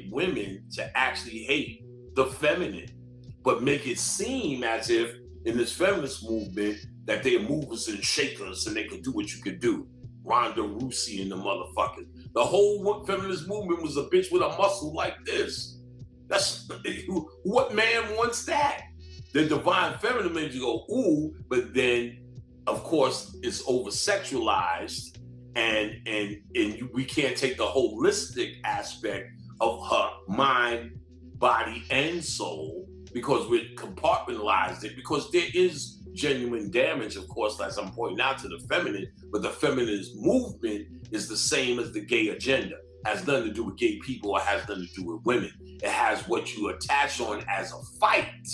get women to actually hate the feminine, but make it seem as if in this feminist movement that they're movers and shakers and they can do what you can do. Ronda Rousey and the motherfuckers. The whole feminist movement was a bitch with a muscle like this. That's what man wants that? The divine feminine makes you go, ooh, but then of course it's over sexualized and we can't take the holistic aspect of her mind, body, and soul because we compartmentalized it, because there is genuine damage, of course, as I'm pointing out, to the feminine, but the feminist movement is the same as the gay agenda. It has nothing to do with gay people or has nothing to do with women. It has what you attach on as a fight.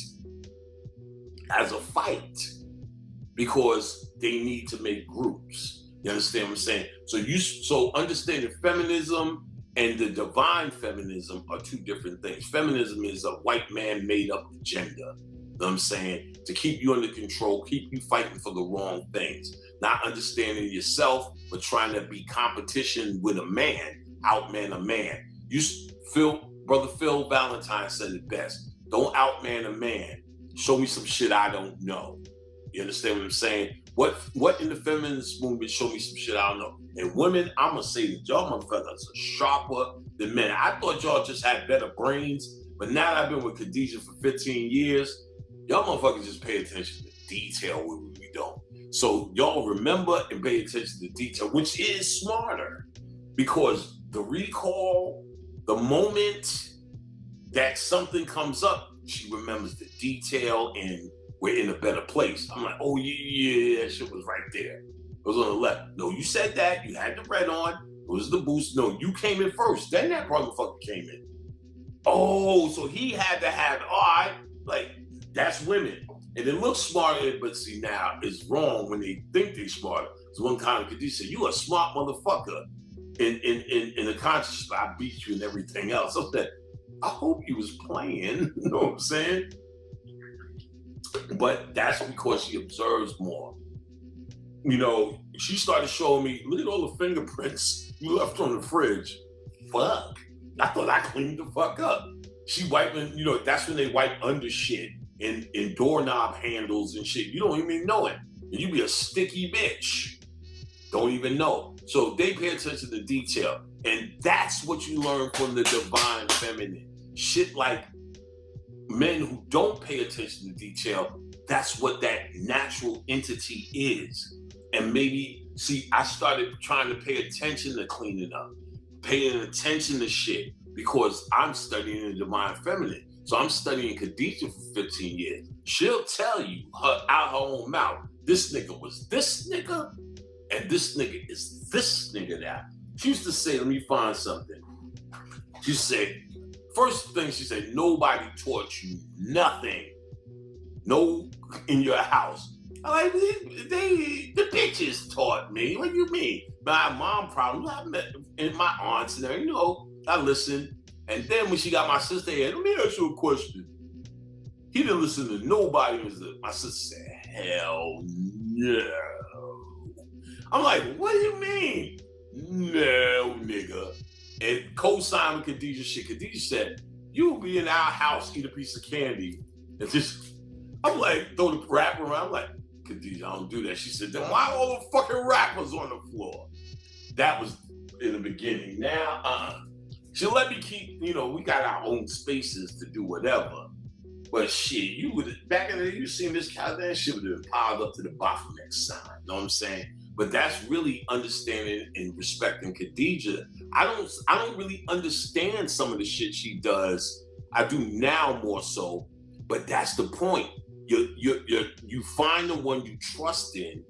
Because they need to make groups. You understand what I'm saying? So understanding feminism and the divine feminism are two different things. Feminism is a white man made up agenda. You know what I'm saying? To keep you under control, keep you fighting for the wrong things. Not understanding yourself, but trying to be competition with a man, outman a man. Brother Phil Valentine said it best. Don't outman a man. Show me some shit I don't know. You understand what I'm saying? What in the feminist movement show me some shit I don't know? And women, I'm gonna say that y'all motherfuckers are sharper than men. I thought y'all just had better brains, but now that I've been with Khadijah for 15 years, y'all motherfuckers just pay attention to detail when we don't. So y'all remember and pay attention to detail, which is smarter, because the recall, the moment that something comes up, she remembers the detail and we're in a better place. I'm like, oh yeah, that shit was right there. It was on the left. No, you said that. You had the red on. It was the boost. No, you came in first. Then that motherfucker came in. Oh, so he had to have, all right, like, that's women. And it looks smarter, but see now, it's wrong when they think they're smarter. So one kind of Khadijah said, you a smart motherfucker. In the conscious, I beat you and everything else. So that, I hope you was playing, you know what I'm saying? But that's because she observes more. You know, she started showing me, look at all the fingerprints you left on the fridge. Fuck. I thought I cleaned the fuck up. She wiping, you know, that's when they wipe under shit and doorknob handles and shit. You don't even know it. And you be a sticky bitch. Don't even know. So they pay attention to detail. And that's what you learn from the divine feminine. Shit like men who don't pay attention to detail, that's what that natural entity is. And maybe, see, I started trying to pay attention to cleaning up, paying attention to shit, because I'm studying the divine feminine. So I'm studying Khadijah for 15 years. She'll tell you out her own mouth, this nigga was this nigga, and this nigga is this nigga now. She used to say, let me find something. She said, first thing she said, nobody taught you nothing. No, in your house. I'm like, the bitches taught me. What do you mean? My mom problems, I met, and my aunts and everything, you know, I listened. And then when she got my sister here, let me ask you a question. He didn't listen to nobody. My sister said, hell no. I'm like, what do you mean? No, nigga. And co-signed with Khadijah shit. Khadijah said, you will be in our house, eat a piece of candy. And just, I'm like, throw the rapper around. I'm like, Khadijah, I don't do that. She said, then why all the fucking rappers on the floor? That was in the beginning. Now, she let me keep, you know, we got our own spaces to do whatever. But shit, you would, back in the day, you seen this kind of that shit would have piled up to the Baphomet sign. You know what I'm saying? But that's really understanding and respecting Khadijah. I don't really understand some of the shit she does. I do now more so, but that's the point. You find the one you trust in,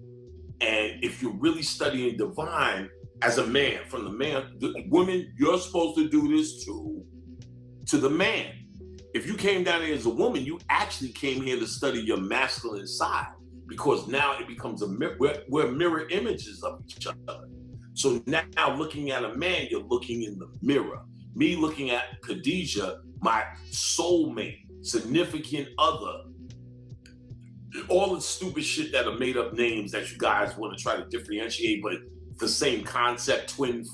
and if you're really studying divine as a man, from the man, the woman, you're supposed to do this too, to the man. If you came down here as a woman, you actually came here to study your masculine side, because now it becomes we're mirror images of each other. So now looking at a man, you're looking in the mirror. Me looking at Khadijah, my soulmate, significant other, all the stupid shit that are made up names that you guys want to try to differentiate, but the same concept, twin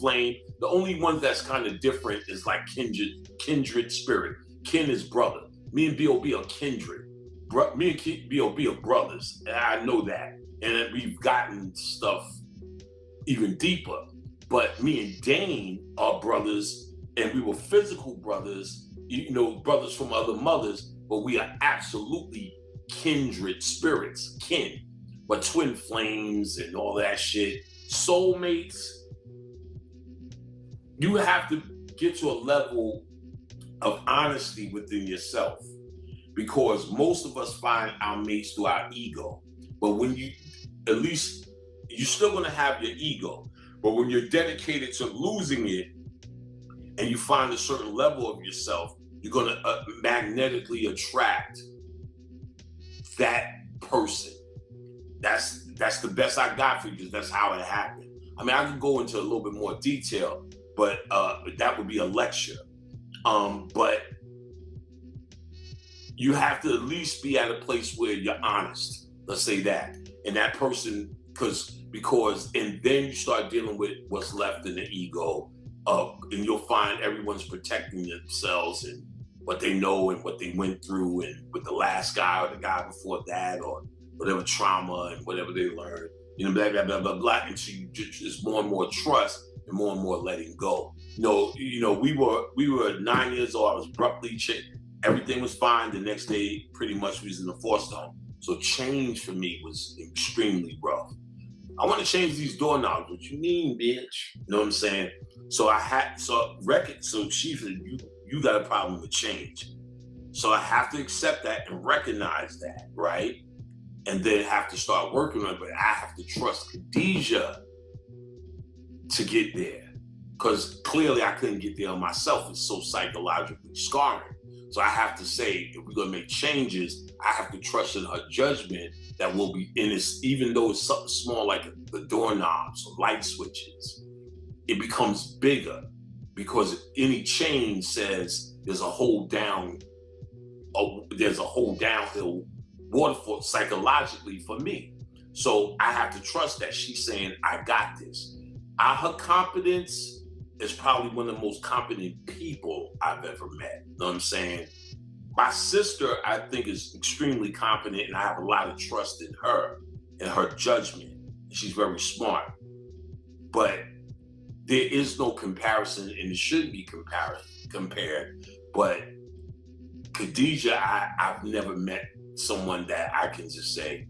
flame. The only one that's kind of different is like kindred spirit. Kin is brother. Me and B.O.B. are kindred. Me and B.O.B. are brothers, and I know that. And we've gotten stuff even deeper. But me and Dane are brothers, and we were physical brothers, you know, brothers from other mothers, but we are absolutely kindred spirits, kin. But twin flames and all that shit, soulmates, you have to get to a level of honesty within yourself, because most of us find our mates through our ego. But when you, at least, you're still gonna have your ego, but when you're dedicated to losing it and you find a certain level of yourself, you're gonna magnetically attract that person. That's the best I got for you, because that's how it happened. I mean, I could go into a little bit more detail, but that would be a lecture. But you have to at least be at a place where you're honest. Let's say that. And that person, because and then you start dealing with what's left in the ego, and you'll find everyone's protecting themselves and what they know and what they went through, and with the last guy or the guy before that, or whatever trauma and whatever they learned, you know, blah, blah, blah, blah, blah. And so you just more and more trust and more letting go. You know, we were 9 years old. I was abruptly changed. Everything was fine. The next day, pretty much, we was in the foster home. So change for me was extremely rough. I want to change these doorknobs. What you mean, bitch? You know what I'm saying? So so she said, you got a problem with change. So I have to accept that and recognize that, right? And then have to start working on it. But I have to trust Khadijah to get there, because clearly I couldn't get there on myself. It's so psychologically scarring. So I have to say, if we're gonna make changes, I have to trust in her judgment that will be in this, even though it's something small like the doorknobs or light switches, it becomes bigger, because any change says there's a whole downhill waterfall psychologically for me. So I have to trust that she's saying, I got this. Her competence is probably one of the most competent people I've ever met. You know what I'm saying? My sister, I think, is extremely competent, and I have a lot of trust in her and her judgment. She's very smart. But there is no comparison, and it shouldn't be compared. But Khadijah, I've never met someone that I can just say,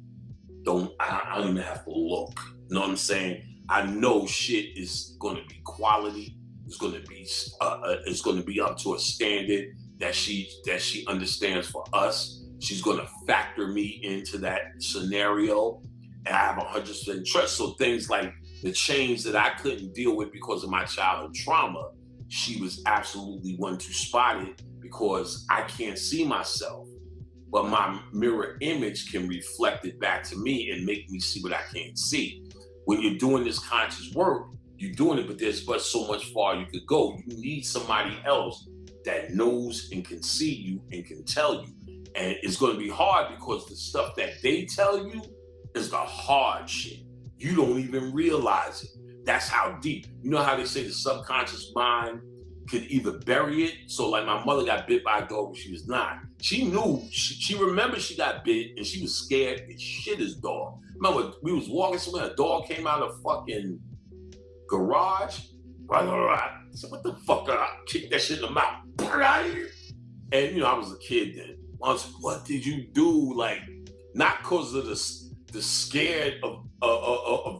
I don't even have to look. You know what I'm saying? I know shit is going to be quality. It's going to be up to a standard that she understands for us. She's going to factor me into that scenario, and I have 100% trust. So things like the change that I couldn't deal with because of my childhood trauma, she was absolutely one to spot it, because I can't see myself, but my mirror image can reflect it back to me and make me see what I can't see. When you're doing this conscious work, you're doing it, but there's but so much far you could go. You need somebody else that knows and can see you and can tell you. And it's going to be hard, because the stuff that they tell you is the hard shit. You don't even realize it. That's how deep. You know how they say the subconscious mind could either bury it. So like my mother got bit by a dog when she was 9. She knew, she remembered she got bit, and she was scared as shit as dog. Remember, we was walking somewhere, a dog came out of the fucking garage. I said, what the fuck? I kicked that shit in the mouth. Get out of here. And you know, I was a kid then. I was, what did you do? Like, not because of the scared of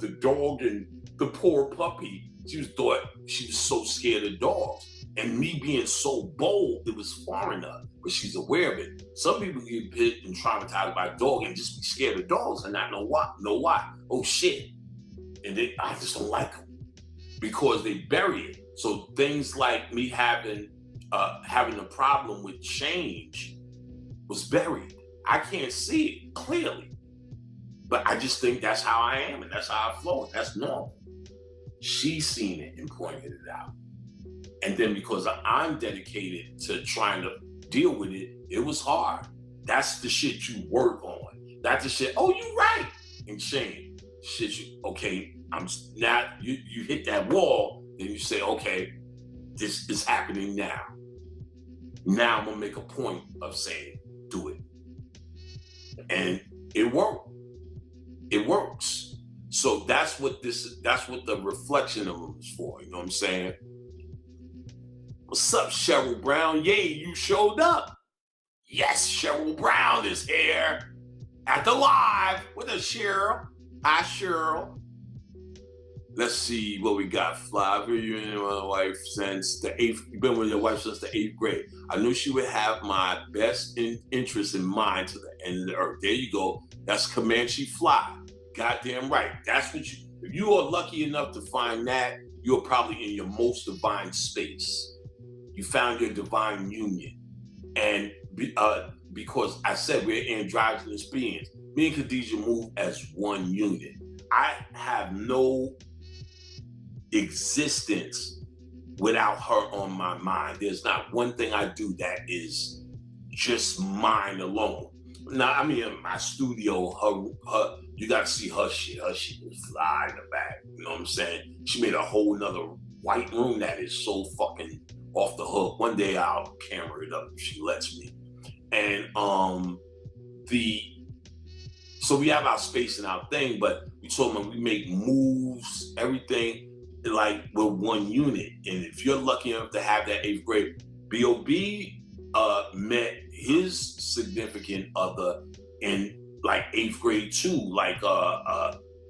the dog and the poor puppy. She was so scared of dogs. And me being so bold, it was foreign to her, but she's aware of it. Some people get bit and traumatized by a dog and just be scared of dogs and not know why. Oh shit. And I just don't like them, because they bury it. So things like me having a problem with change was buried. I can't see it clearly, but I just think that's how I am, and that's how I flow, and that's normal. She's seen it and pointed it out. And then because I'm dedicated to trying to deal with it, it was hard. That's the shit you work on. That's the shit, oh, you right, and change. shit, okay, I'm now, you hit that wall, and you say, okay, this is happening now. Now I'm gonna make a point of saying, do it. And it worked. It works. So that's what the reflection of them is for. You know what I'm saying? What's up, Cheryl Brown? Yay, you showed up. Yes, Cheryl Brown is here at the live with us, Cheryl. Hi, Cheryl. Let's see what we got. Flavia, you and my wife since the 8th. You've been with your wife since the 8th grade. I knew she would have my best interest in mind to the end of the earth. There you go. That's Comanche Fly. Goddamn right. That's what you. If you are lucky enough to find that, you're probably in your most divine space. You found your divine union, and because I said we're androgynous beings, me and Khadijah move as one unit. I have no existence without her on my mind. There's not one thing I do that is just mine alone. Now, I mean, in my studio, her, you got to see her shit. Her shit is fly in the back. You know what I'm saying? She made a whole nother white room that is so fucking off the hook. One day I'll camera it up if she lets me. And so we have our space and our thing, but we told them we make moves, everything, like we're one unit. And if you're lucky enough to have that 8th grade, B.O.B. met his significant other in like 8th grade too, like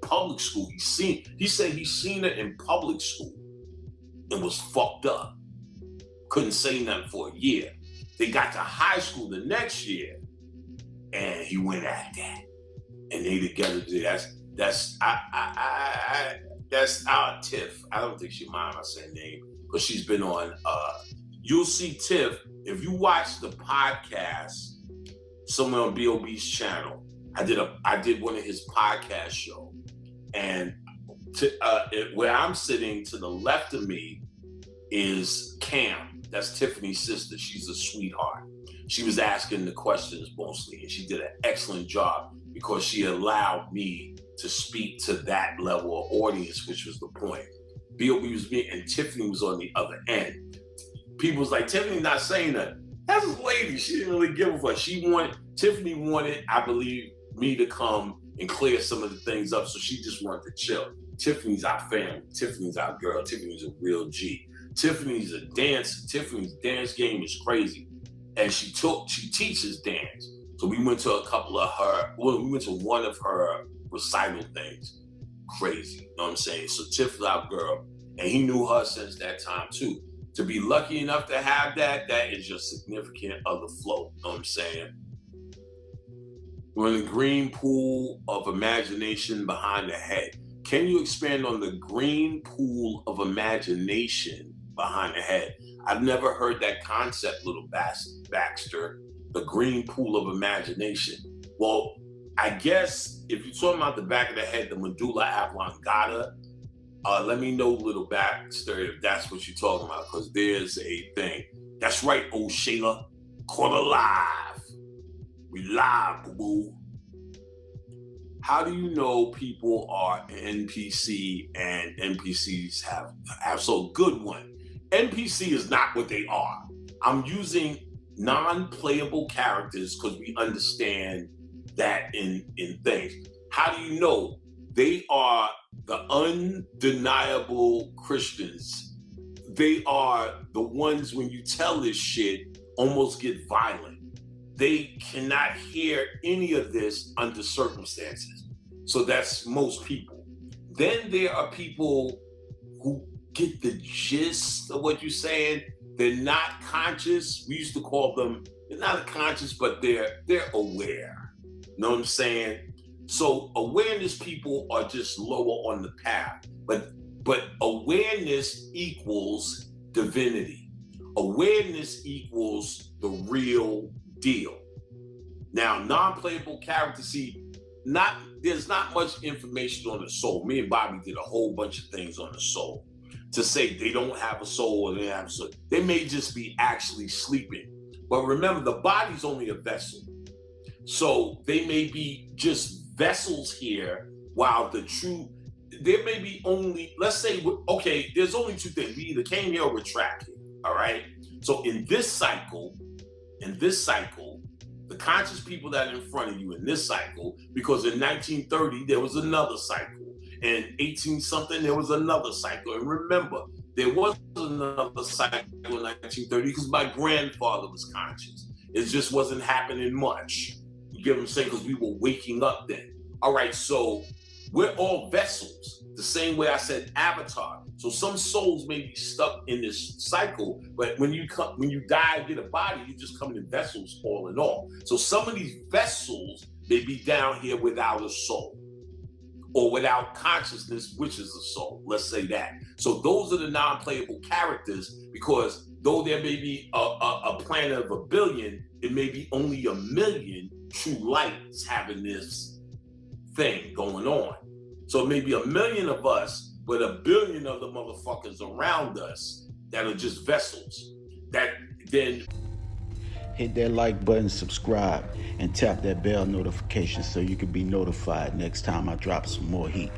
public school. He said he's seen her in public school and was fucked up. Couldn't say nothing for a year. They got to high school the next year, and he went at that, and they together. That's our Tiff. I don't think she mind my saying name, but she's been on. You'll see Tiff if you watch the podcast somewhere on B.O.B.'s channel. I did one of his podcast show, and where I'm sitting to the left of me is Cam. That's Tiffany's sister. She's a sweetheart. She was asking the questions mostly, and she did an excellent job because she allowed me to speak to that level of audience, which was the point. B.O.B. was me, and Tiffany was on the other end. People was like, Tiffany's not saying that. That's a lady. She didn't really give a fuck. Tiffany wanted, I believe, me to come and clear some of the things up, so she just wanted to chill. Tiffany's our family. Tiffany's our girl. Tiffany's a real G. Tiffany's a dancer. Tiffany's dance game is crazy. And she teaches dance. So we went to we went to one of her recital things. Crazy, you know what I'm saying? So Tiffany's our girl. And he knew her since that time too. To be lucky enough to have that is just significant of the flow, you know what I'm saying? We're in the green pool of imagination behind the head. Can you expand on the green pool of imagination behind the head? I've never heard that concept, little Baxter, the green pool of imagination. Well, I guess if you're talking about the back of the head, the medulla oblongata, let me know, little Baxter, if that's what you're talking about, because there's a thing. That's right, old Shayla. Caught alive. We live, boo-boo. How do you know people are NPC and NPCs have so good one? NPC is not what they are. I'm using non-playable characters because we understand that in things. How do you know? They are the undeniable Christians. They are the ones, when you tell this shit, almost get violent. They cannot hear any of this under circumstances. So that's most people. Then there are people who get the gist of what you're saying. They're not conscious. We used to call them, they're not conscious, but they're aware. You know what I'm saying? So awareness people are just lower on the path. But awareness equals divinity. Awareness equals the real deal. Now, non-playable characters, there's not much information on the soul. Me and Bobby did a whole bunch of things on the soul to say they don't have a soul or they have a soul. They may just be actually sleeping. But remember, the body's only a vessel. So they may be just vessels here while there may be only, let's say, okay, there's only two things. We either came here or we're trapped here, all right? So in this cycle, the conscious people that are in front of you in this cycle, because in 1930, there was another cycle. In 18 something, there was another cycle. And remember, there was another cycle in 1930 because my grandfather was conscious. It just wasn't happening much. You get what I'm saying? Because we were waking up then. All right, so we're all vessels, the same way I said avatar. So some souls may be stuck in this cycle, but when you die and get a body, you just come in vessels all in all. So some of these vessels may be down here without a soul or without consciousness, which is a soul. Let's say that. So those are the non-playable characters, because though there may be a planet of 1 billion, it may be only 1 million true lights having this thing going on. So it may be 1 million of us, but 1 billion of the motherfuckers around us that are just vessels. That then hit that like button, subscribe, and tap that bell notification so you can be notified next time I drop some more heat.